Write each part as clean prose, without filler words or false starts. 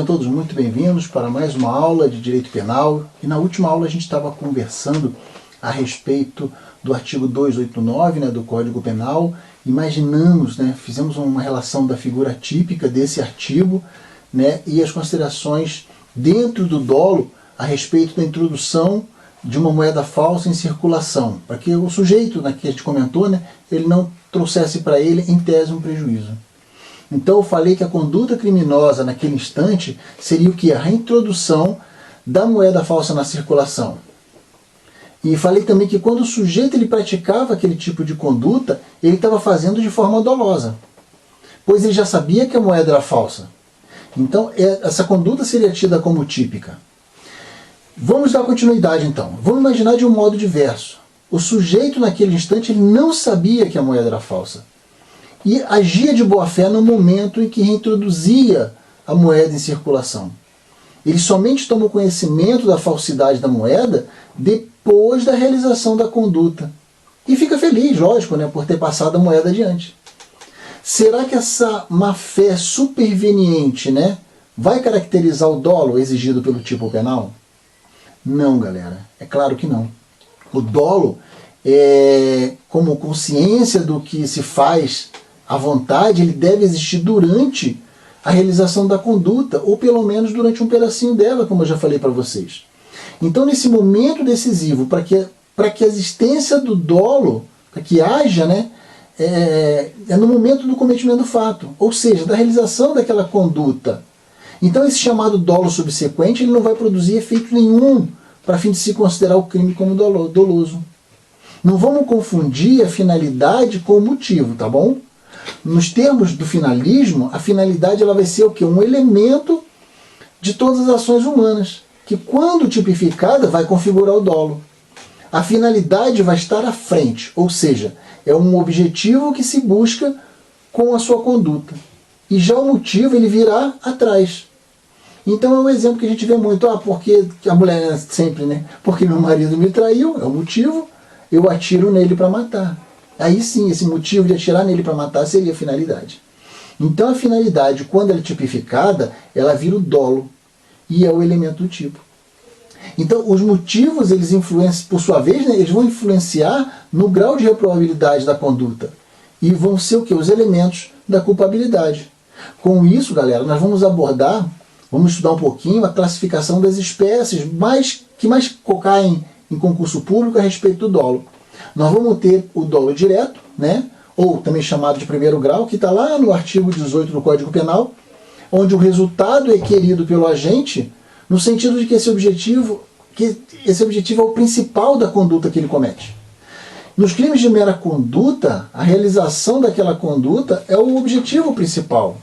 Sejam todos muito bem-vindos para mais uma aula de Direito Penal. E na última aula a gente estava conversando a respeito do artigo 289, do Código Penal. Imaginamos, fizemos uma relação da figura típica desse artigo, e as considerações dentro do dolo a respeito da introdução de uma moeda falsa em circulação, para que o sujeito, que a gente comentou, ele não trouxesse para ele, em tese, um prejuízo. Então eu falei que a conduta criminosa naquele instante seria o que? A reintrodução da moeda falsa na circulação. E falei também que quando o sujeito ele praticava aquele tipo de conduta, ele estava fazendo de forma dolosa, pois ele já sabia que a moeda era falsa. Então essa conduta seria tida como típica. Vamos dar continuidade então. Vamos imaginar de um modo diverso. O sujeito naquele instante ele não sabia que a moeda era falsa. E agia de boa fé no momento em que reintroduzia a moeda em circulação. Ele somente tomou conhecimento da falsidade da moeda depois da realização da conduta. E fica feliz, lógico, por ter passado a moeda adiante. Será que essa má-fé superveniente vai caracterizar o dolo exigido pelo tipo penal? Não, galera. É claro que não. O dolo, como consciência do que se faz à vontade, ele deve existir durante a realização da conduta, ou pelo menos durante um pedacinho dela, como eu já falei para vocês. Então, nesse momento decisivo, para que a existência do dolo, para que haja, é no momento do cometimento do fato, ou seja, da realização daquela conduta. Então, esse chamado dolo subsequente, ele não vai produzir efeito nenhum para fim de se considerar o crime como doloso. Não vamos confundir a finalidade com o motivo, tá bom? Nos termos do finalismo, a finalidade ela vai ser o quê? Um elemento de todas as ações humanas, que quando tipificada vai configurar o dolo. A finalidade vai estar à frente, ou seja, é um objetivo que se busca com a sua conduta. E já o motivo ele virá atrás. Então é um exemplo que a gente vê muito, porque a mulher sempre, porque meu marido me traiu, é o motivo, eu atiro nele para matar. Aí sim, esse motivo de atirar nele para matar seria a finalidade. Então a finalidade, quando ela é tipificada, ela vira o dolo, e é o elemento do tipo. Então os motivos, eles influenciam, por sua vez, eles vão influenciar no grau de reprovabilidade da conduta, e vão ser o quê? Os elementos da culpabilidade. Com isso, galera, nós vamos estudar um pouquinho a classificação das espécies que mais caem em concurso público a respeito do dolo. Nós vamos ter o dolo direto, ou também chamado de primeiro grau, que está lá no artigo 18 do Código Penal, onde o resultado é querido pelo agente, no sentido de que esse objetivo é o principal da conduta que ele comete. Nos crimes de mera conduta, a realização daquela conduta é o objetivo principal.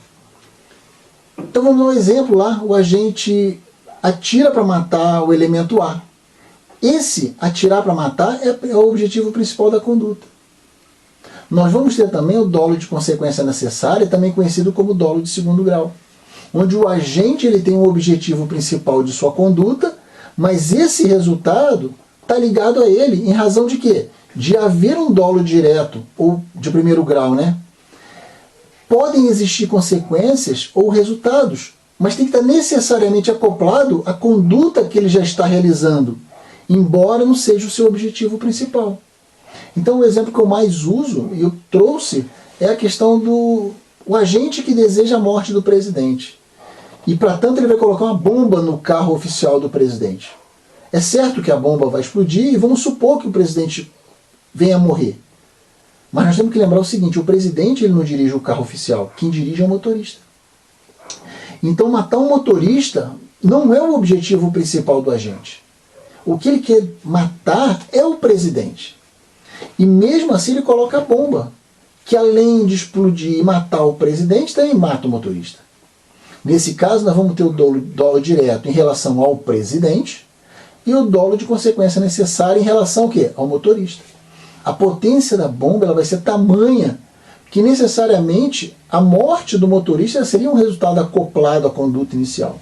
Então vamos dar um exemplo lá, o agente atira para matar o elemento A. Esse atirar para matar é o objetivo principal da conduta. Nós vamos ter também o dolo de consequência necessária, também conhecido como dolo de segundo grau, onde o agente ele tem um objetivo principal de sua conduta, mas esse resultado está ligado a ele em razão de quê? De haver um dolo direto ou de primeiro grau, Podem existir consequências ou resultados, mas tem que estar necessariamente acoplado à conduta que ele já está realizando, embora não seja o seu objetivo principal. Então o exemplo que eu mais uso, e eu trouxe, é a questão do agente que deseja a morte do presidente. E para tanto ele vai colocar uma bomba no carro oficial do presidente. É certo que a bomba vai explodir e vamos supor que o presidente venha a morrer. Mas nós temos que lembrar o seguinte, o presidente ele não dirige o carro oficial, quem dirige é o motorista. Então matar um motorista não é o objetivo principal do agente. O que ele quer matar é o presidente. E mesmo assim ele coloca a bomba, que além de explodir e matar o presidente, também mata o motorista. Nesse caso nós vamos ter o dolo direto em relação ao presidente e o dolo de consequência necessária em relação ao quê? Ao motorista. A potência da bomba ela vai ser tamanha que necessariamente a morte do motorista seria um resultado acoplado à conduta inicial.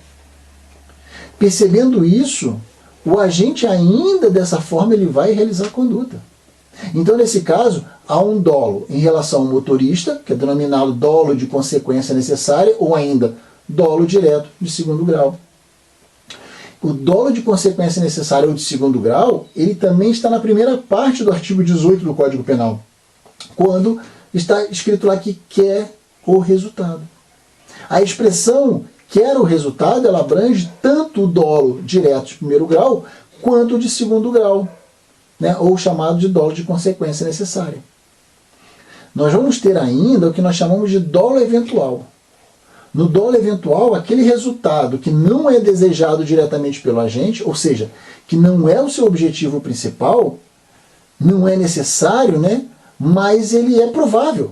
Percebendo isso, o agente ainda dessa forma ele vai realizar a conduta. Então nesse caso há um dolo em relação ao motorista, que é denominado dolo de consequência necessária, ou ainda dolo direto de segundo grau. O dolo de consequência necessária ou de segundo grau, ele também está na primeira parte do artigo 18 do Código Penal, quando está escrito lá que quer o resultado. A expressão quer o resultado, ela abrange tanto o dolo direto de primeiro grau, quanto o de segundo grau, né, ou chamado de dolo de consequência necessária. Nós vamos ter ainda o que nós chamamos de dolo eventual. No dolo eventual, aquele resultado que não é desejado diretamente pelo agente, ou seja, que não é o seu objetivo principal, não é necessário, né, mas ele é provável.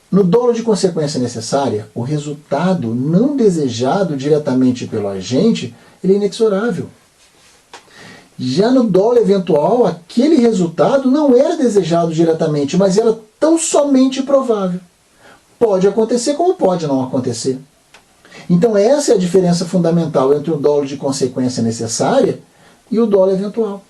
No dolo de consequência necessária, o resultado não desejado diretamente pelo agente, ele é inexorável. Já no dolo eventual, aquele resultado não era desejado diretamente, mas era tão somente provável. Pode acontecer como pode não acontecer. Então essa é a diferença fundamental entre o dolo de consequência necessária e o dolo eventual.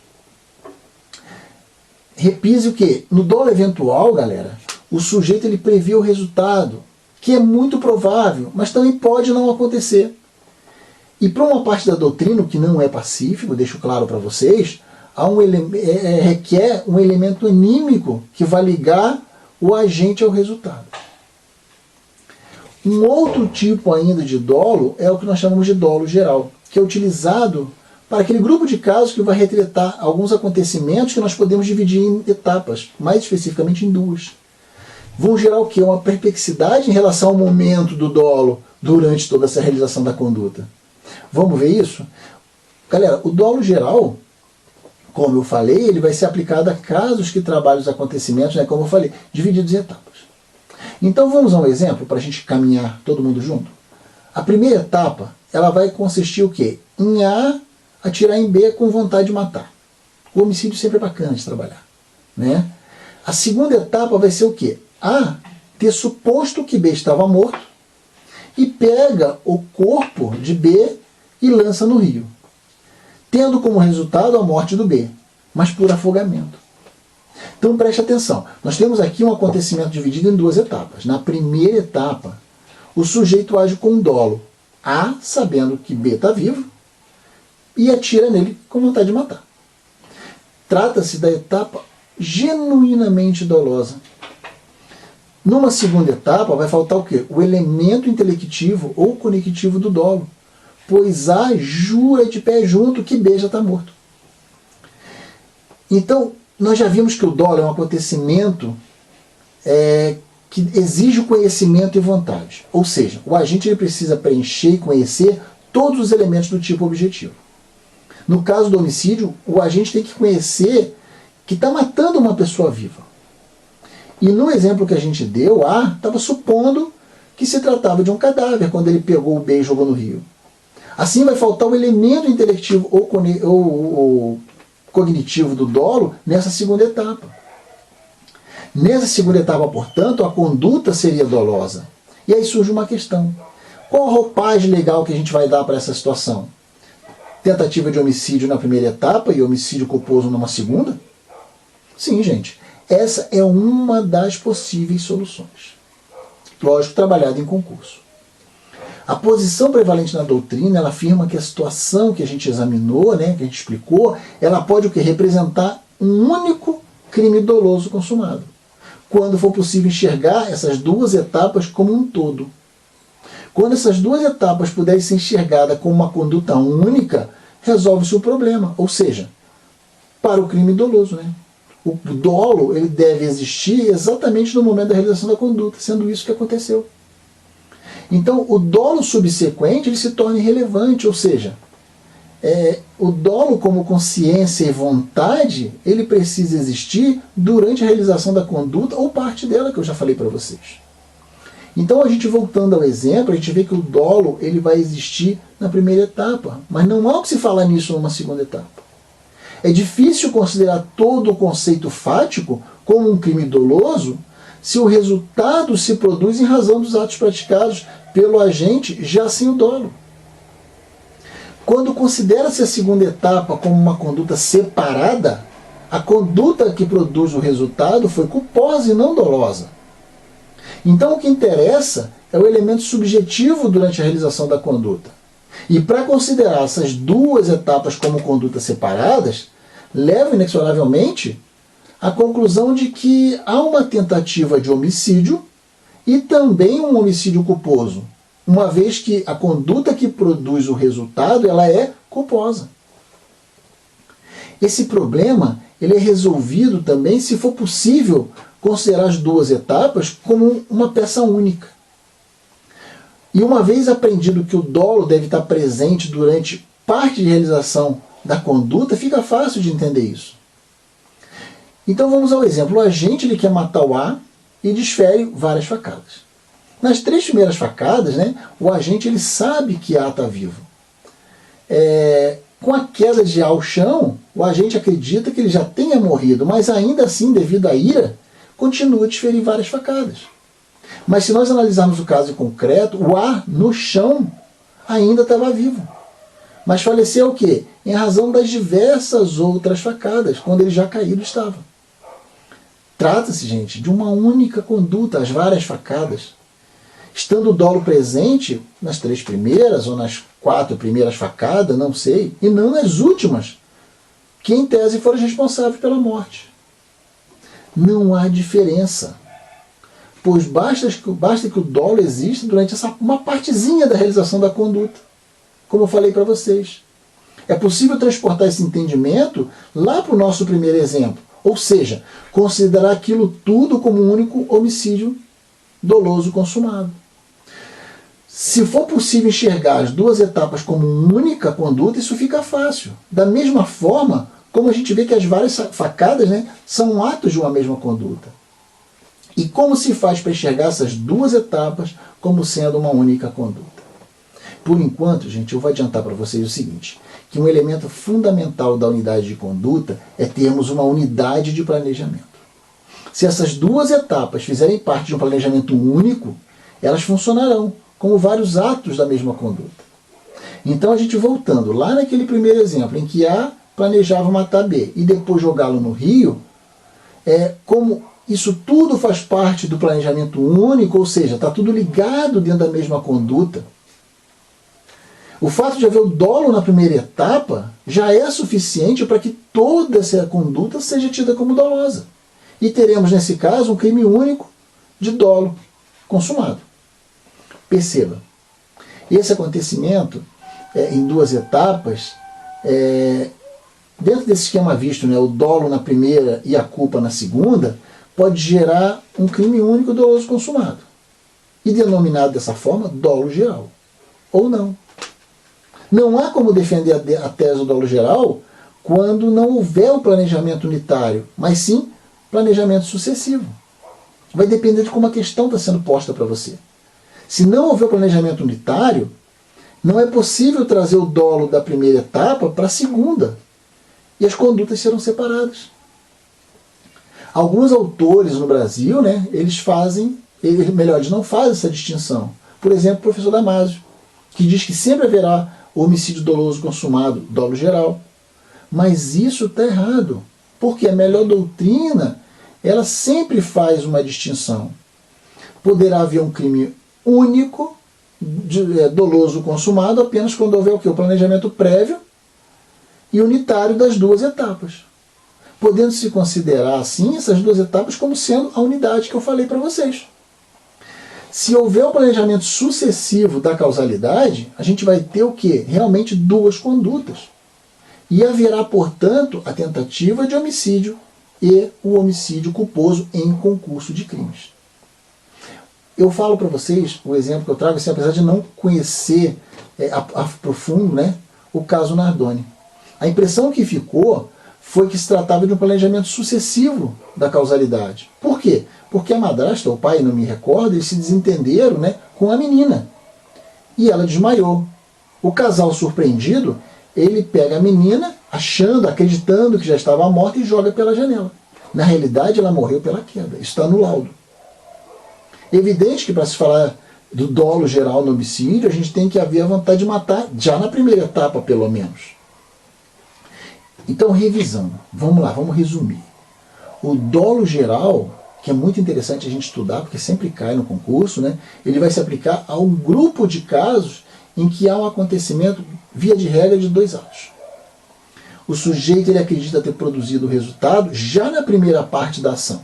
Repise o quê? No dolo eventual, galera, o sujeito ele prevê o resultado, que é muito provável, mas também pode não acontecer. E para uma parte da doutrina, que não é pacífico, deixo claro para vocês, requer um elemento anímico que vai ligar o agente ao resultado. Um outro tipo ainda de dolo é o que nós chamamos de dolo geral, que é utilizado para aquele grupo de casos que vai retratar alguns acontecimentos que nós podemos dividir em etapas, mais especificamente em duas. Vão gerar o quê? Uma perplexidade em relação ao momento do dolo durante toda essa realização da conduta. Vamos ver isso? Galera, o dolo geral, como eu falei, ele vai ser aplicado a casos que trabalham os acontecimentos, né, como eu falei, divididos em etapas. Então vamos a um exemplo para a gente caminhar todo mundo junto. A primeira etapa, ela vai consistir o quê? Em A atirar em B com vontade de matar. O homicídio sempre é bacana de trabalhar, né? A segunda etapa vai ser o quê? A ter suposto que B estava morto e pega o corpo de B e lança no rio, tendo como resultado a morte do B, mas por afogamento. Então preste atenção, nós temos aqui um acontecimento dividido em duas etapas. Na primeira etapa, o sujeito age com dolo, A sabendo que B está vivo, e atira nele com vontade de matar. Trata-se da etapa genuinamente dolosa. Numa segunda etapa vai faltar o quê? O elemento intelectivo ou conectivo do dolo, pois A jura de pé junto que B já está morto. Então, nós já vimos que o dolo é um acontecimento que exige o conhecimento e vontade. Ou seja, o agente ele precisa preencher e conhecer todos os elementos do tipo objetivo. No caso do homicídio, o agente tem que conhecer que está matando uma pessoa viva. E no exemplo que a gente deu, A estava supondo que se tratava de um cadáver quando ele pegou o B e jogou no rio. Assim vai faltar o elemento intelectivo ou cognitivo do dolo nessa segunda etapa. Nessa segunda etapa, portanto, a conduta seria dolosa. E aí surge uma questão. Qual a roupagem legal que a gente vai dar para essa situação? Tentativa de homicídio na primeira etapa e homicídio culposo numa segunda? Sim, gente. Essa é uma das possíveis soluções. Lógico, trabalhada em concurso. A posição prevalente na doutrina, ela afirma que a situação que a gente examinou, né, que a gente explicou, ela pode o quê? Representar um único crime doloso consumado, quando for possível enxergar essas duas etapas como um todo. Quando essas duas etapas puderem ser enxergadas como uma conduta única, resolve-se o problema. Ou seja, para o crime doloso, né? O dolo ele deve existir exatamente no momento da realização da conduta, sendo isso que aconteceu. Então, o dolo subsequente ele se torna irrelevante, ou seja, o dolo como consciência e vontade, ele precisa existir durante a realização da conduta ou parte dela, que eu já falei para vocês. Então, a gente voltando ao exemplo, a gente vê que o dolo ele vai existir na primeira etapa, mas não há o que se falar nisso numa segunda etapa. É difícil considerar todo o conceito fático como um crime doloso se o resultado se produz em razão dos atos praticados pelo agente já sem o dolo. Quando considera-se a segunda etapa como uma conduta separada, a conduta que produz o resultado foi culposa e não dolosa. Então o que interessa é o elemento subjetivo durante a realização da conduta. E para considerar essas duas etapas como condutas separadas, leva inexoravelmente à conclusão de que há uma tentativa de homicídio e também um homicídio culposo, uma vez que a conduta que produz o resultado ela é culposa. Esse problema ele é resolvido também se for possível considerar as duas etapas como uma peça única. E uma vez aprendido que o dolo deve estar presente durante parte de realização da conduta, fica fácil de entender isso. Então vamos ao exemplo. O agente ele quer matar o A e desfere várias facadas. Nas 3 primeiras facadas, né, o agente ele sabe que A está vivo. Com a queda de A ao chão, o agente acredita que ele já tenha morrido, mas ainda assim, devido à ira, continua a desferir várias facadas. Mas se nós analisarmos o caso em concreto, o A no chão ainda estava vivo. Mas faleceu o quê? Em razão das diversas outras facadas, quando ele já caído estava. Trata-se, gente, de uma única conduta, as várias facadas. Estando o dolo presente nas 3 primeiras ou nas 4 primeiras facadas, não sei, e não nas últimas, que em tese foram responsáveis pela morte. Não há diferença, pois basta que o dolo exista durante uma partezinha da realização da conduta, como eu falei para vocês. É possível transportar esse entendimento lá para o nosso primeiro exemplo, ou seja, considerar aquilo tudo como um único homicídio doloso consumado. Se for possível enxergar as duas etapas como única conduta, isso fica fácil. Da mesma forma como a gente vê que as várias facadas, né, são atos de uma mesma conduta. E como se faz para enxergar essas duas etapas como sendo uma única conduta? Por enquanto, gente, eu vou adiantar para vocês o seguinte, que um elemento fundamental da unidade de conduta é termos uma unidade de planejamento. Se essas duas etapas fizerem parte de um planejamento único, elas funcionarão como vários atos da mesma conduta. Então, a gente voltando lá naquele primeiro exemplo, em que A planejava matar B e depois jogá-lo no rio, como isso tudo faz parte do planejamento único, ou seja, está tudo ligado dentro da mesma conduta. O fato de haver o dolo na primeira etapa já é suficiente para que toda essa conduta seja tida como dolosa. E teremos, nesse caso, um crime único de dolo consumado. Perceba, esse acontecimento em duas etapas, dentro desse esquema visto, né, o dolo na primeira e a culpa na segunda, pode gerar um crime único doloso consumado. E denominado dessa forma, dolo geral. Ou não. Não há como defender a tese do dolo geral quando não houver o planejamento unitário, mas sim planejamento sucessivo. Vai depender de como a questão está sendo posta para você. Se não houver planejamento unitário, não é possível trazer o dolo da primeira etapa para a segunda. E as condutas serão separadas. Alguns autores no Brasil, né, eles não fazem essa distinção. Por exemplo, o professor Damasio, que diz que sempre haverá homicídio doloso consumado, dolo geral. Mas isso está errado, porque a melhor doutrina, ela sempre faz uma distinção. Poderá haver um crime único, doloso consumado, apenas quando houver o quê? O planejamento prévio e unitário das duas etapas. Podendo-se considerar, assim, essas duas etapas como sendo a unidade que eu falei para vocês. Se houver o planejamento sucessivo da causalidade, a gente vai ter o quê? Realmente duas condutas. E haverá, portanto, a tentativa de homicídio e o homicídio culposo em concurso de crimes. Eu falo para vocês, o exemplo que eu trago, assim, apesar de não conhecer a profundo, né, o caso Nardoni. A impressão que ficou foi que se tratava de um planejamento sucessivo da causalidade. Por quê? Porque a madrasta, o pai, não me recordo, eles se desentenderam, né, com a menina. E ela desmaiou. O casal surpreendido, ele pega a menina, acreditando que já estava morta, e joga pela janela. Na realidade, ela morreu pela queda. Isso está no laudo. Evidente que para se falar do dolo geral no homicídio, a gente tem que haver a vontade de matar já na primeira etapa, pelo menos. Então, revisando. Vamos lá, vamos resumir. O dolo geral que é muito interessante a gente estudar, porque sempre cai no concurso, né? Ele vai se aplicar a um grupo de casos em que há um acontecimento, via de regra, de dois atos. O sujeito ele acredita ter produzido o resultado já na primeira parte da ação,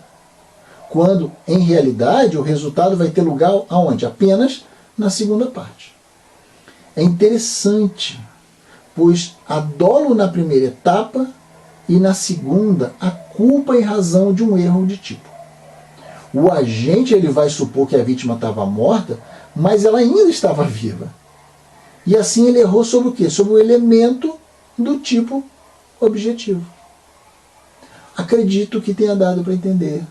quando, em realidade, o resultado vai ter lugar aonde? Apenas na segunda parte. É interessante, pois há dolo na primeira etapa e na segunda a culpa em razão de um erro de tipo. O agente ele vai supor que a vítima estava morta, mas ela ainda estava viva. E assim ele errou sobre o quê? Sobre o elemento do tipo objetivo. Acredito que tenha dado para entender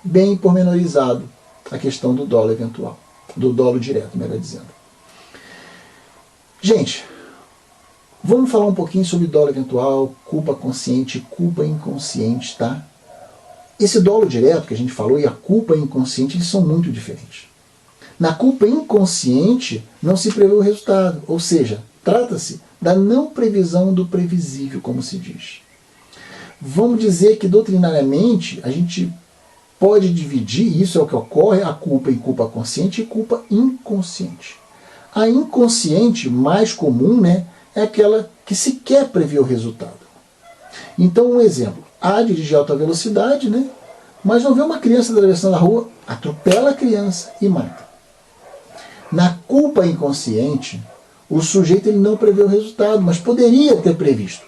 bem pormenorizado a questão do dolo eventual, do dolo direto, melhor dizendo. Gente, vamos falar um pouquinho sobre dolo eventual, culpa consciente e culpa inconsciente, tá? Esse dolo direto que a gente falou e a culpa inconsciente, eles são muito diferentes. Na culpa inconsciente, não se prevê o resultado, ou seja, trata-se da não previsão do previsível, como se diz. Vamos dizer que doutrinariamente a gente pode dividir, isso é o que ocorre, a culpa em culpa consciente e culpa inconsciente. A inconsciente mais comum, né, é aquela que sequer prevê o resultado. Então, um exemplo, A dirige alta velocidade, né, mas não vê uma criança atravessando a rua, atropela a criança e mata. Na culpa inconsciente, o sujeito ele não prevê o resultado, mas poderia ter previsto.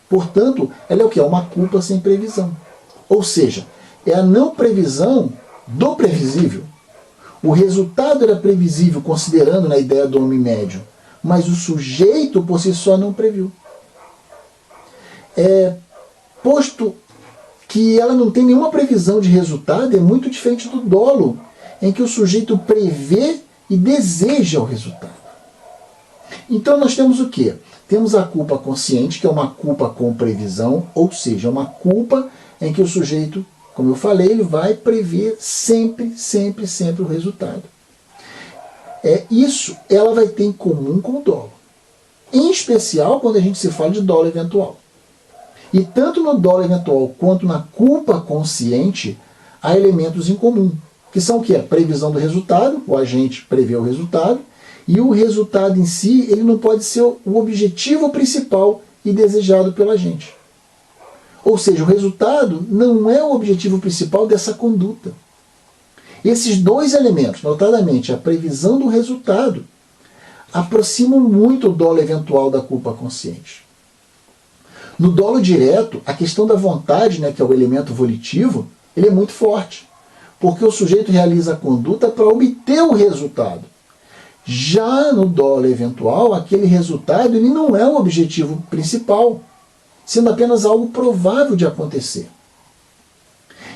Portanto, ela é o que? É uma culpa sem previsão. Ou seja, é a não previsão do previsível. O resultado era previsível, considerando na ideia do homem médio, mas o sujeito por si só não previu. Posto que ela não tem nenhuma previsão de resultado, é muito diferente do dolo, em que o sujeito prevê e deseja o resultado. Então nós temos o quê? Temos a culpa consciente, que é uma culpa com previsão, ou seja, uma culpa em que o sujeito, como eu falei, ele vai prever sempre o resultado. Isso ela vai ter em comum com o dolo. Em especial quando a gente se fala de dolo eventual. E tanto no dolo eventual quanto na culpa consciente, há elementos em comum, que são o quê? A previsão do resultado, o agente prevê o resultado, e o resultado em si ele não pode ser o objetivo principal e desejado pela gente. Ou seja, o resultado não é o objetivo principal dessa conduta. Esses dois elementos, notadamente a previsão do resultado, aproximam muito o dolo eventual da culpa consciente. No dolo direto, a questão da vontade, né, que é o elemento volitivo, ele é muito forte, porque o sujeito realiza a conduta para obter o resultado. Já no dolo eventual, aquele resultado ele não é o objetivo principal, sendo apenas algo provável de acontecer.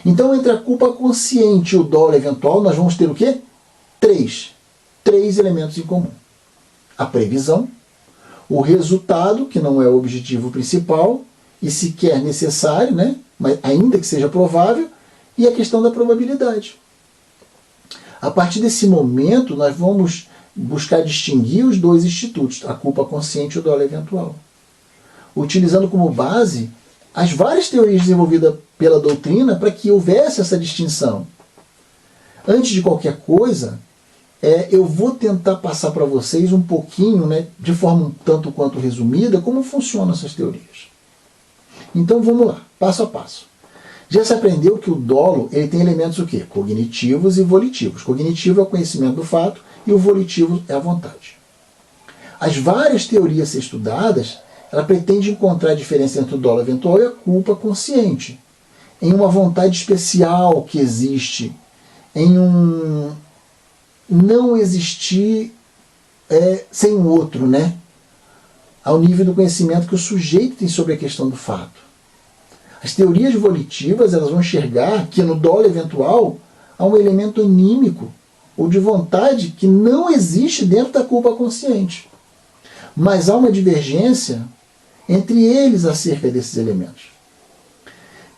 Então, entre a culpa consciente e o dolo eventual, nós vamos ter o quê? Três elementos em comum. A previsão, o resultado, que não é o objetivo principal e sequer necessário, né? Mas ainda que seja provável, e a questão da probabilidade. A partir desse momento, nós vamos buscar distinguir os dois institutos, a culpa consciente e o dolo eventual, utilizando como base as várias teorias desenvolvidas pela doutrina para que houvesse essa distinção. Antes de qualquer coisa, eu vou tentar passar para vocês um pouquinho, né, de forma um tanto quanto resumida, como funcionam essas teorias. Então vamos lá, passo a passo. Já se aprendeu que o dolo ele tem elementos o quê? Cognitivos e volitivos. Cognitivo é o conhecimento do fato e o volitivo é a vontade. As várias teorias a ser estudadas, ela pretende encontrar a diferença entre o dolo eventual e a culpa consciente, em uma vontade especial que existe, em um não existir sem o outro, né? Ao nível do conhecimento que o sujeito tem sobre a questão do fato. As teorias volitivas elas vão enxergar que no dolo eventual há um elemento anímico ou de vontade que não existe dentro da culpa consciente. Mas há uma divergência entre eles acerca desses elementos.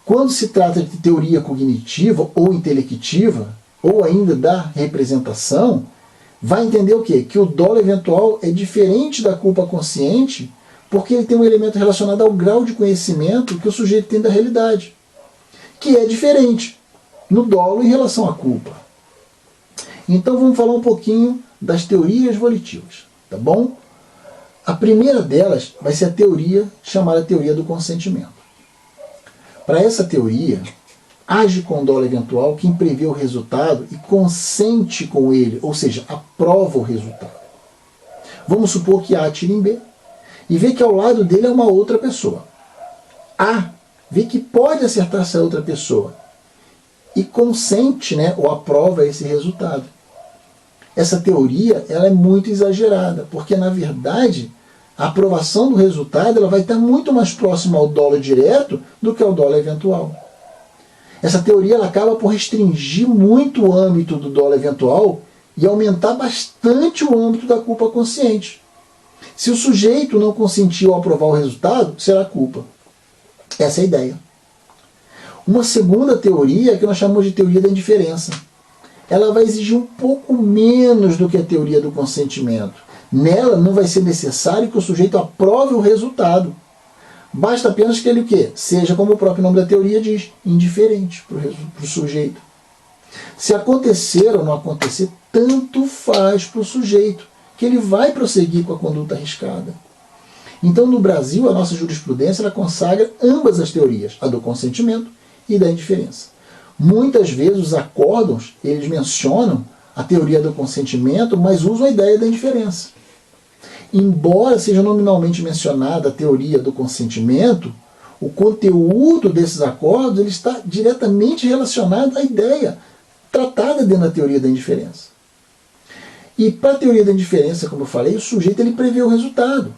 Quando se trata de teoria cognitiva ou intelectiva, ou ainda da representação, vai entender o quê? Que o dolo eventual é diferente da culpa consciente porque ele tem um elemento relacionado ao grau de conhecimento que o sujeito tem da realidade, que é diferente. no dolo em relação à culpa. Então vamos falar um pouquinho das teorias volitivas, tá bom? A primeira delas vai ser a teoria chamada teoria do consentimento. Para essa teoria, age com dolo eventual quem prevê o resultado e consente com ele, ou seja, aprova o resultado. Vamos supor que A atira em B e vê que ao lado dele é uma outra pessoa. A vê que pode acertar essa outra pessoa e consente, ou aprova esse resultado. Essa teoria ela é muito exagerada, porque na verdade a aprovação do resultado ela vai estar muito mais próxima ao dolo direto do que ao dolo eventual. Essa teoria ela acaba por restringir muito o âmbito do dolo eventual e aumentar bastante o âmbito da culpa consciente. Se o sujeito não consentiu ao aprovar o resultado, será culpa. Essa é a ideia. Uma segunda teoria que nós chamamos de teoria da indiferença. Ela vai exigir um pouco menos do que a teoria do consentimento. Nela não vai ser necessário que o sujeito aprove o resultado. Basta apenas que ele o quê? Seja, como o próprio nome da teoria diz, indiferente para o sujeito. Se acontecer ou não acontecer, tanto faz para o sujeito, que ele vai prosseguir com a conduta arriscada. Então, no Brasil, a nossa jurisprudência ela consagra ambas as teorias, a do consentimento e da indiferença. Muitas vezes os acórdãos, eles mencionam a teoria do consentimento, mas usam a ideia da indiferença. Embora seja nominalmente mencionada a teoria do consentimento, o conteúdo desses acordos ele está diretamente relacionado à ideia tratada dentro da teoria da indiferença. E para a teoria da indiferença, como eu falei, o sujeito ele prevê o resultado,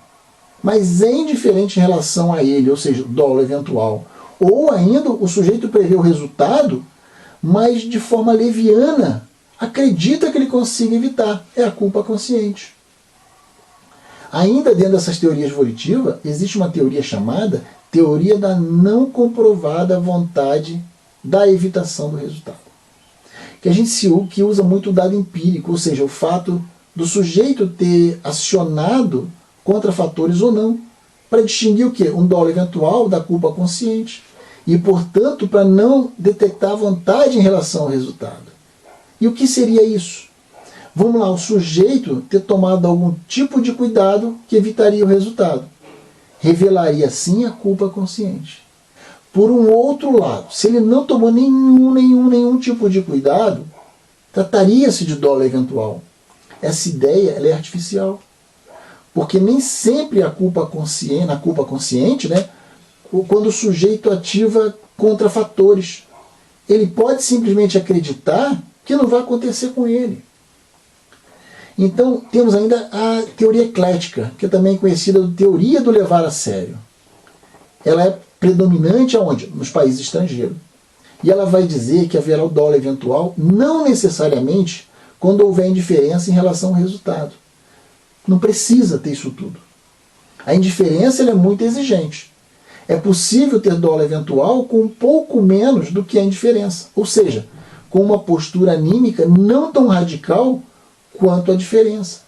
mas é indiferente em relação a ele, ou seja, dolo eventual. Ou ainda o sujeito prevê o resultado, mas de forma leviana, acredita que ele consiga evitar. É a culpa consciente. Ainda dentro dessas teorias volitivas, existe uma teoria chamada teoria da não comprovada vontade da evitação do resultado. Que usa muito o dado empírico, ou seja, o fato do sujeito ter acionado contrafatores ou não, para distinguir o quê? Um dolo eventual da culpa consciente. E, portanto, para não detectar vontade em relação ao resultado. E o que seria isso? Vamos lá, o sujeito ter tomado algum tipo de cuidado que evitaria o resultado. Revelaria, sim, a culpa consciente. Por um outro lado, se ele não tomou nenhum tipo de cuidado, trataria-se de dolo eventual. Essa ideia ela é artificial. Porque nem sempre na culpa consciente, quando o sujeito ativa contrafatores, ele pode simplesmente acreditar que não vai acontecer com ele. Então, temos ainda a teoria eclética, que é também conhecida como teoria do levar a sério. Ela é predominante aonde? Nos países estrangeiros. E ela vai dizer que haverá o dolo eventual, não necessariamente quando houver indiferença em relação ao resultado. Não precisa ter isso tudo. A indiferença ela é muito exigente. É possível ter dolo eventual com um pouco menos do que a indiferença. Ou seja, com uma postura anímica não tão radical quanto a diferença.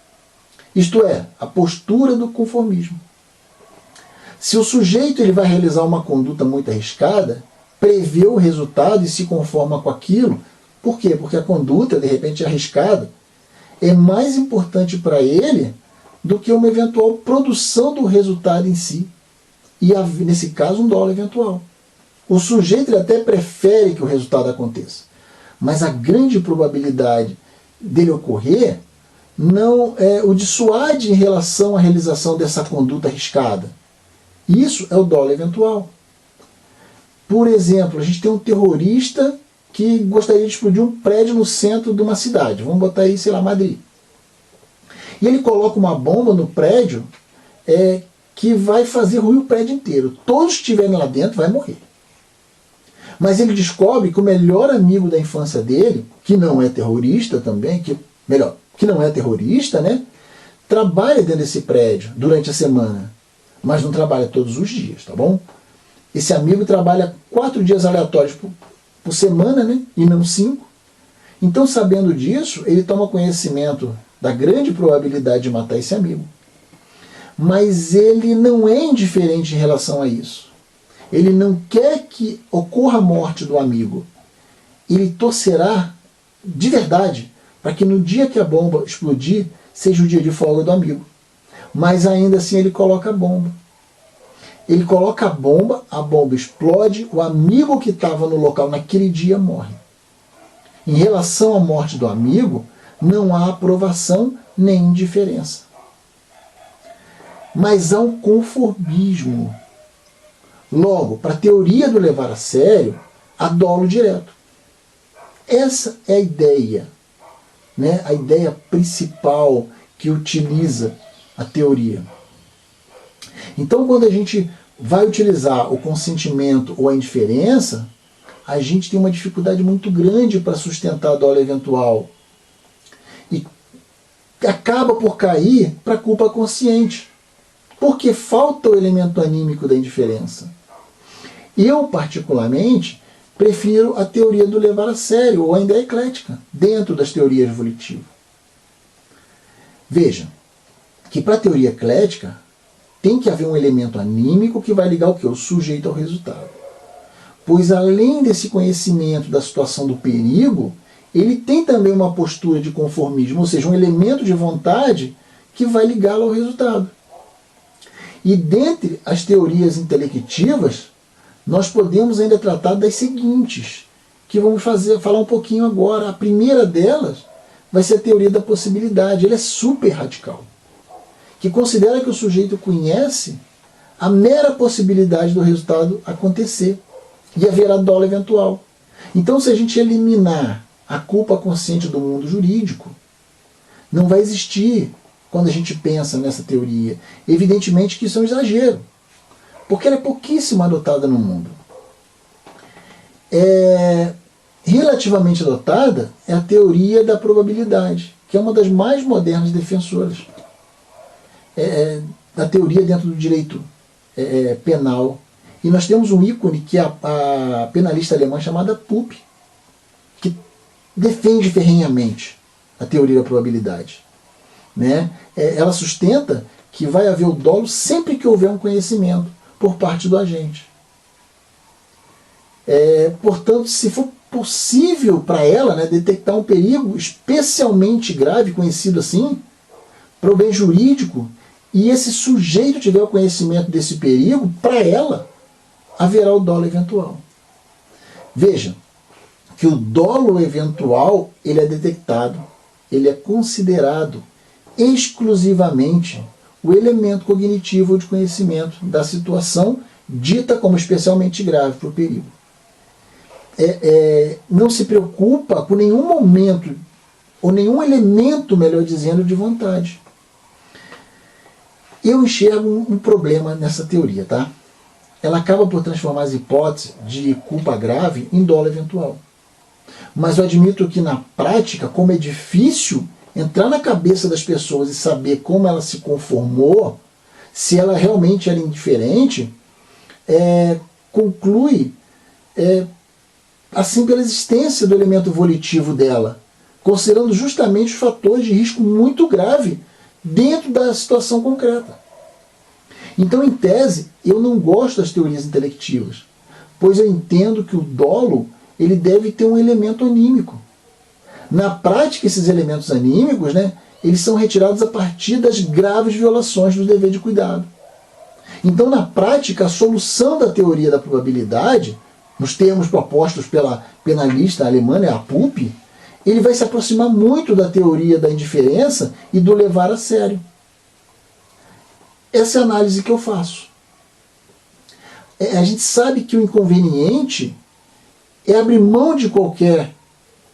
Isto é, a postura do conformismo. Se o sujeito ele vai realizar uma conduta muito arriscada, prevê o resultado e se conforma com aquilo. Por quê? Porque a conduta, de repente, arriscada, é mais importante para ele do que uma eventual produção do resultado em si. E, nesse caso, um dolo eventual. O sujeito ele até prefere que o resultado aconteça, mas a grande probabilidade dele ocorrer não o dissuade em relação à realização dessa conduta arriscada. Isso é o dolo eventual. Por exemplo, a gente tem um terrorista que gostaria de explodir um prédio no centro de uma cidade. Vamos botar aí, sei lá, Madrid. E ele coloca uma bomba no prédio que vai fazer ruir o prédio inteiro. Todos que estiverem lá dentro vão morrer. Mas ele descobre que o melhor amigo da infância dele, que não é terrorista também, que não é terrorista, trabalha dentro desse prédio durante a semana, mas não trabalha todos os dias, tá bom? Esse amigo trabalha 4 dias aleatórios por semana, e não 5. Então, sabendo disso, ele toma conhecimento da grande probabilidade de matar esse amigo. Mas ele não é indiferente em relação a isso. Ele não quer que ocorra a morte do amigo. ele torcerá de verdade para que no dia que a bomba explodir, seja o dia de folga do amigo. Mas ainda assim ele coloca a bomba. Ele coloca a bomba explode, o amigo que estava no local naquele dia morre. Em relação à morte do amigo, não há aprovação nem indiferença. Mas há um conformismo. Logo, para a teoria do levar a sério, há dolo direto. Essa é a ideia, né? A ideia principal que utiliza a teoria. Então, quando a gente vai utilizar o consentimento ou a indiferença, a gente tem uma dificuldade muito grande para sustentar a dolo eventual. E acaba por cair para a culpa consciente. Porque falta o elemento anímico da indiferença. Eu, particularmente, prefiro a teoria do levar a sério, ou ainda a eclética, dentro das teorias volitivas. Veja, que para a teoria eclética, tem que haver um elemento anímico que vai ligar o quê? O sujeito ao resultado. Pois além desse conhecimento da situação do perigo, ele tem também uma postura de conformismo, ou seja, um elemento de vontade que vai ligá-lo ao resultado. E dentre as teorias intelectivas, nós podemos ainda tratar das seguintes, que vamos falar um pouquinho agora. A primeira delas vai ser a teoria da possibilidade. Ela é super radical, que considera que o sujeito conhece a mera possibilidade do resultado acontecer e haverá dolo eventual. Então, se a gente eliminar a culpa consciente do mundo jurídico, não vai existir, quando a gente pensa nessa teoria. Evidentemente que isso é um exagero, porque ela é pouquíssimo adotada no mundo. Relativamente adotada é a teoria da probabilidade, que é uma das mais modernas defensoras da teoria dentro do direito penal. E nós temos um ícone que é a penalista alemã chamada Pupp, que defende ferrenhamente a teoria da probabilidade. Né? Ela sustenta que vai haver o dolo sempre que houver um conhecimento por parte do agente. Portanto, se for possível para ela, né, detectar um perigo especialmente grave, conhecido assim, para o bem jurídico, e esse sujeito tiver o conhecimento desse perigo, para ela haverá o dolo eventual. Veja que o dolo eventual ele é detectado, ele é considerado exclusivamente o elemento cognitivo de conhecimento da situação dita como especialmente grave para o perigo. Não se preocupa com nenhum momento, ou nenhum elemento, melhor dizendo, de vontade. Eu enxergo um problema nessa teoria, tá? Ela acaba por transformar as hipóteses de culpa grave em dolo eventual. Mas eu admito que na prática, como é difícil entrar na cabeça das pessoas e saber como ela se conformou, se ela realmente era indiferente, conclui assim pela existência do elemento volitivo dela, considerando justamente os fatores de risco muito grave dentro da situação concreta. Então, em tese, eu não gosto das teorias intelectivas, pois eu entendo que o dolo ele deve ter um elemento anímico. Na prática, esses elementos anímicos, né, eles são retirados a partir das graves violações do dever de cuidado. Então, na prática, a solução da teoria da probabilidade, nos termos propostos pela penalista alemã, a Pupp, ele vai se aproximar muito da teoria da indiferença e do levar a sério. Essa é a análise que eu faço. A gente sabe que o inconveniente é abrir mão de qualquer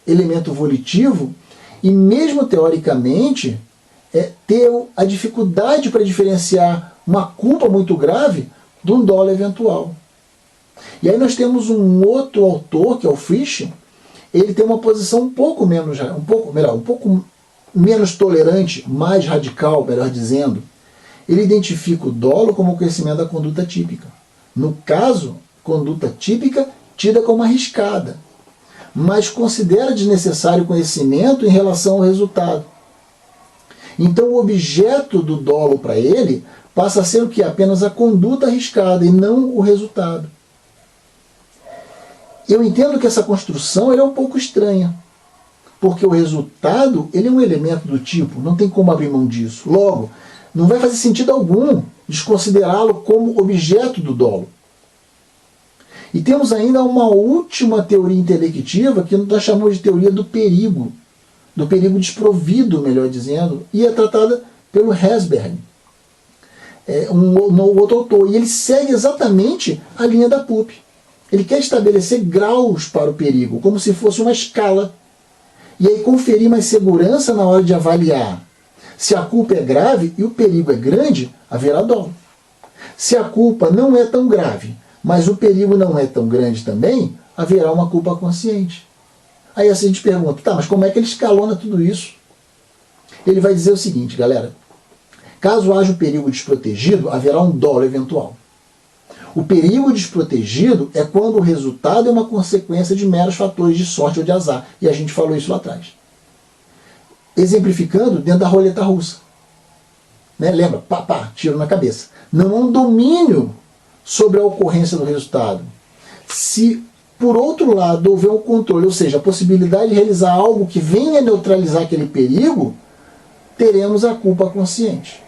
elemento volitivo e mesmo teoricamente ter a dificuldade para diferenciar uma culpa muito grave de um dolo eventual. E aí nós temos um outro autor, que é o Frisch. Ele tem uma posição um pouco menos tolerante, mais radical, melhor dizendo. Ele identifica o dolo como o conhecimento da conduta típica. No caso, conduta típica tida como arriscada, mas considera desnecessário conhecimento em relação ao resultado. Então o objeto do dolo para ele passa a ser o que? Apenas a conduta arriscada e não o resultado. Eu entendo que essa construção ela é um pouco estranha, porque o resultado ele é um elemento do tipo, não tem como abrir mão disso. Logo, não vai fazer sentido algum desconsiderá-lo como objeto do dolo. E temos ainda uma última teoria intelectiva que nós chamamos de teoria do perigo desprovido, melhor dizendo, e é tratada pelo Herzberg, um outro autor, e ele segue exatamente a linha da PUP. Ele quer estabelecer graus para o perigo, como se fosse uma escala, e aí conferir mais segurança na hora de avaliar. Se a culpa é grave e o perigo é grande, haverá dolo. Se a culpa não é tão grave, mas o perigo não é tão grande também, haverá uma culpa consciente. Aí assim a gente pergunta, tá, mas como é que ele escalona tudo isso? Ele vai dizer o seguinte, galera, caso haja um perigo desprotegido, haverá um dolo eventual. O perigo desprotegido é quando o resultado é uma consequência de meros fatores de sorte ou de azar, e a gente falou isso lá atrás. Exemplificando dentro da roleta russa. Né? Lembra? Pá, tiro na cabeça. Não há um domínio sobre a ocorrência do resultado. Se, por outro lado, houver um controle, ou seja, a possibilidade de realizar algo que venha neutralizar aquele perigo, teremos a culpa consciente.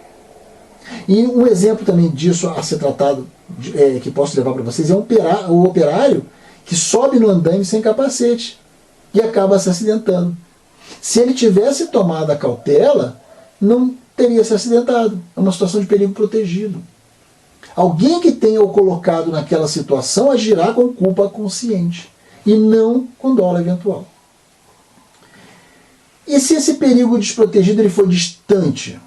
E um exemplo também disso a ser tratado, que posso levar para vocês, é o operário que sobe no andaime sem capacete e acaba se acidentando. Se ele tivesse tomado a cautela, não teria se acidentado. É uma situação de perigo protegido. Alguém que tenha o colocado naquela situação agirá com culpa consciente e não com dolo eventual. E se esse perigo desprotegido ele for distante?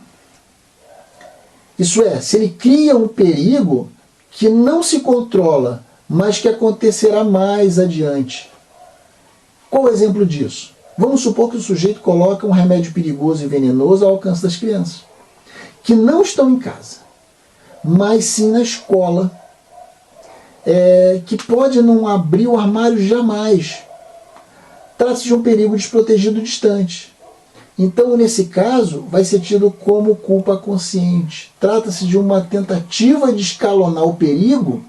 Isso é, se ele cria um perigo que não se controla, mas que acontecerá mais adiante. Qual o exemplo disso? Vamos supor que o sujeito coloca um remédio perigoso e venenoso ao alcance das crianças, que não estão em casa, mas sim na escola, que pode não abrir o armário jamais. Trata-se de um perigo desprotegido distante. Então, nesse caso, vai ser tido como culpa consciente. Trata-se de uma tentativa de escalonar o perigo,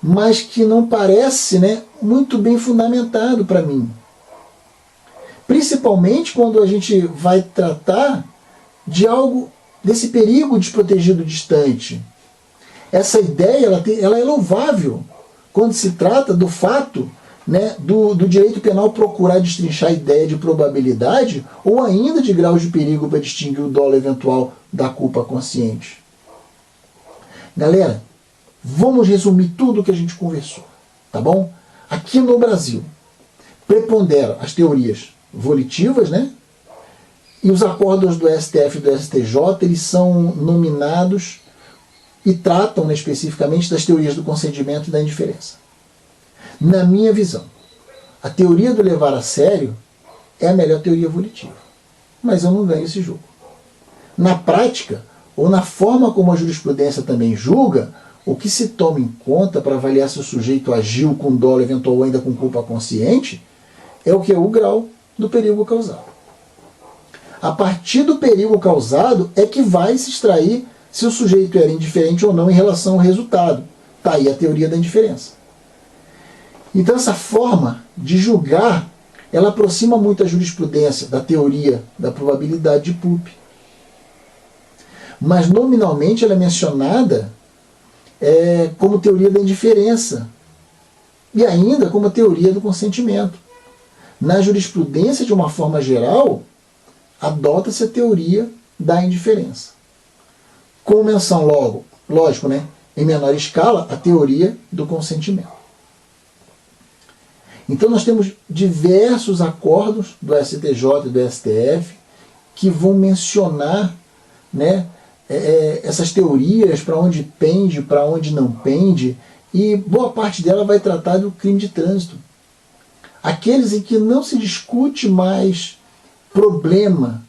mas que não parece, muito bem fundamentado para mim. Principalmente quando a gente vai tratar de algo, desse perigo desprotegido distante. Essa ideia ela é louvável quando se trata do fato do direito penal procurar destrinchar a ideia de probabilidade ou ainda de graus de perigo para distinguir o dolo eventual da culpa consciente. Galera, vamos resumir tudo o que a gente conversou, tá bom? Aqui no Brasil, preponderam as teorias volitivas, e os acordos do STF e do STJ, eles são nominados e tratam especificamente das teorias do consentimento e da indiferença. Na minha visão, a teoria do levar a sério é a melhor teoria volitiva. Mas eu não ganho esse jogo. Na prática, ou na forma como a jurisprudência também julga, o que se toma em conta para avaliar se o sujeito agiu com dolo eventual ou ainda com culpa consciente é o que é o grau do perigo causado. A partir do perigo causado é que vai se extrair se o sujeito era indiferente ou não em relação ao resultado. Está aí a teoria da indiferença. Então essa forma de julgar, ela aproxima muito a jurisprudência da teoria da probabilidade de PUP. Mas nominalmente ela é mencionada como teoria da indiferença e ainda como teoria do consentimento. Na jurisprudência, de uma forma geral, adota-se a teoria da indiferença. Com menção logo, lógico, em menor escala, a teoria do consentimento. Então nós temos diversos acordos do STJ e do STF que vão mencionar essas teorias, para onde pende, para onde não pende, e boa parte dela vai tratar do crime de trânsito. Aqueles em que não se discute mais problema,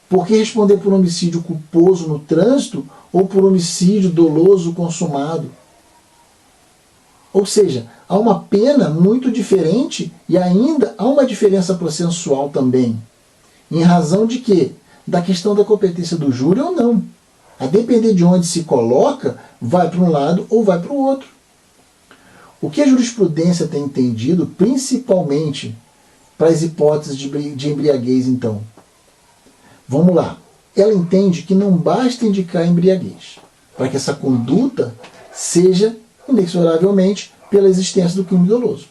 porque responder por homicídio culposo no trânsito ou por homicídio doloso consumado. Ou seja, há uma pena muito diferente e ainda há uma diferença processual também. Em razão de quê? Da questão da competência do júri ou não. A depender de onde se coloca, vai para um lado ou vai para o outro. O que a jurisprudência tem entendido, principalmente para as hipóteses de embriaguez, então? Vamos lá. Ela entende que não basta indicar embriaguez para que essa conduta seja inexoravelmente pela existência do crime doloso.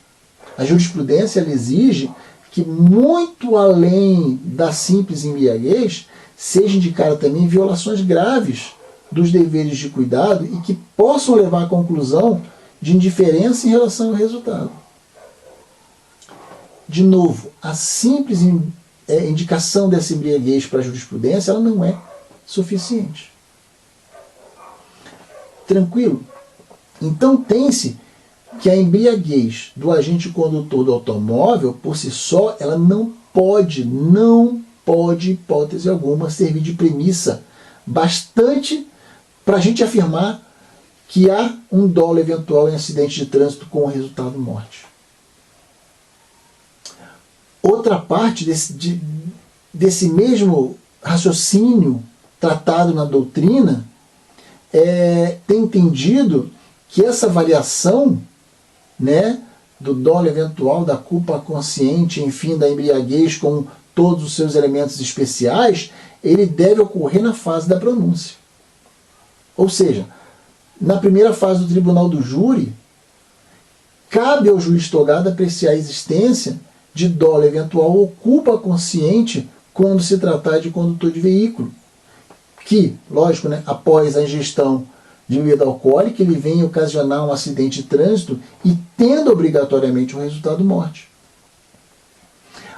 A jurisprudência ela exige que, muito além da simples embriaguez, seja indicada também violações graves dos deveres de cuidado e que possam levar à conclusão de indiferença em relação ao resultado. De novo, a simples indicação dessa embriaguez para a jurisprudência ela não é suficiente. Tranquilo? Então tem-se que a embriaguez do agente condutor do automóvel, por si só, ela não pode, hipótese alguma, servir de premissa bastante para a gente afirmar que há um dolo eventual em acidente de trânsito com o resultado morte. Outra parte desse mesmo raciocínio tratado na doutrina tem entendido que essa variação, né, do dolo eventual, da culpa consciente, enfim, da embriaguez com todos os seus elementos especiais, ele deve ocorrer na fase da pronúncia. Ou seja, na primeira fase do tribunal do júri, cabe ao juiz togado apreciar a existência de dolo eventual ou culpa consciente quando se tratar de condutor de veículo, que, lógico, né, após a ingestão de bebida alcoólica, ele vem ocasionar um acidente de trânsito e tendo obrigatoriamente um resultado morte.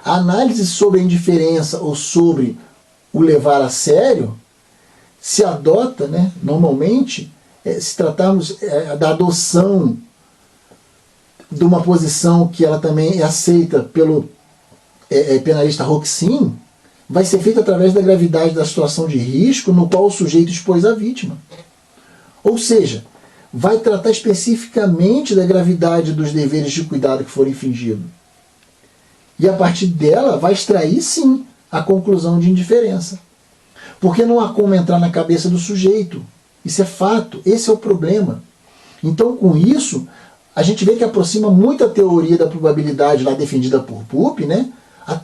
A análise sobre a indiferença ou sobre o levar a sério se adota, né, normalmente, se tratarmos da adoção de uma posição que ela também é aceita pelo penalista Roxin, vai ser feita através da gravidade da situação de risco no qual o sujeito expôs a vítima. Ou seja, vai tratar especificamente da gravidade dos deveres de cuidado que foram infringidos. E a partir dela vai extrair, sim, a conclusão de indiferença. Porque não há como entrar na cabeça do sujeito. Isso é fato, esse é o problema. Então, com isso, a gente vê que aproxima muito a teoria da probabilidade lá defendida por Pupp, né?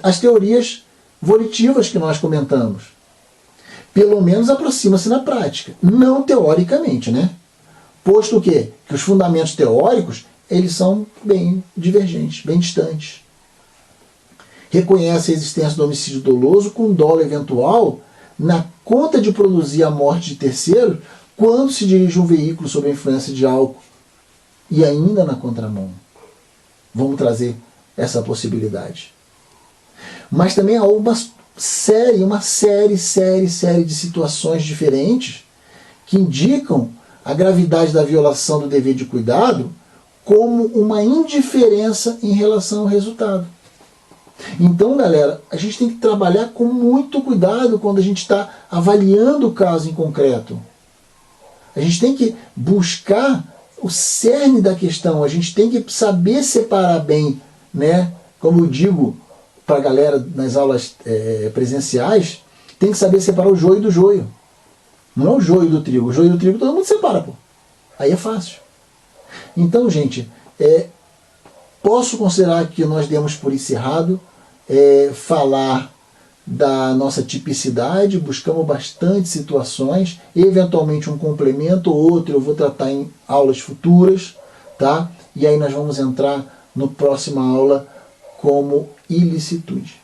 As teorias volitivas que nós comentamos. Pelo menos aproxima-se na prática, não teoricamente, né? Posto que os fundamentos teóricos, eles são bem divergentes, bem distantes. Reconhece a existência do homicídio doloso com dolo eventual na conta de produzir a morte de terceiro quando se dirige um veículo sob a influência de álcool e ainda na contramão. Vamos trazer essa possibilidade. Mas também há uma série de situações diferentes que indicam a gravidade da violação do dever de cuidado como uma indiferença em relação ao resultado. Então, galera, a gente tem que trabalhar com muito cuidado quando a gente está avaliando o caso em concreto. A gente tem que buscar o cerne da questão, a gente tem que saber separar bem, né? Como eu digo para a galera nas aulas presenciais, tem que saber separar o joio do joio. Não é o joio do trigo. O joio do trigo todo mundo separa, pô. Aí é fácil. Então, gente, posso considerar que nós demos por encerrado falar da nossa tipicidade, buscamos bastante situações, eventualmente um complemento ou outro eu vou tratar em aulas futuras, tá? E aí nós vamos entrar no próxima aula como ilicitude.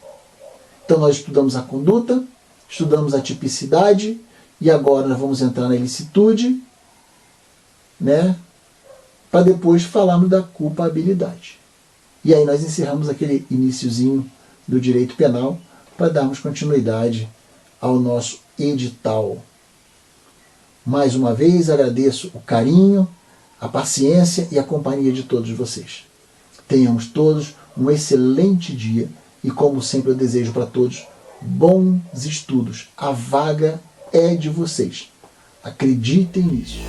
Então nós estudamos a conduta, estudamos a tipicidade e agora nós vamos entrar na ilicitude, né? Para depois falarmos da culpabilidade. E aí nós encerramos aquele iniciozinho do direito penal para darmos continuidade ao nosso edital. Mais uma vez agradeço o carinho, a paciência e a companhia de todos vocês. Tenhamos todos um excelente dia e, como sempre, eu desejo para todos bons estudos. A vaga é de vocês. Acreditem nisso.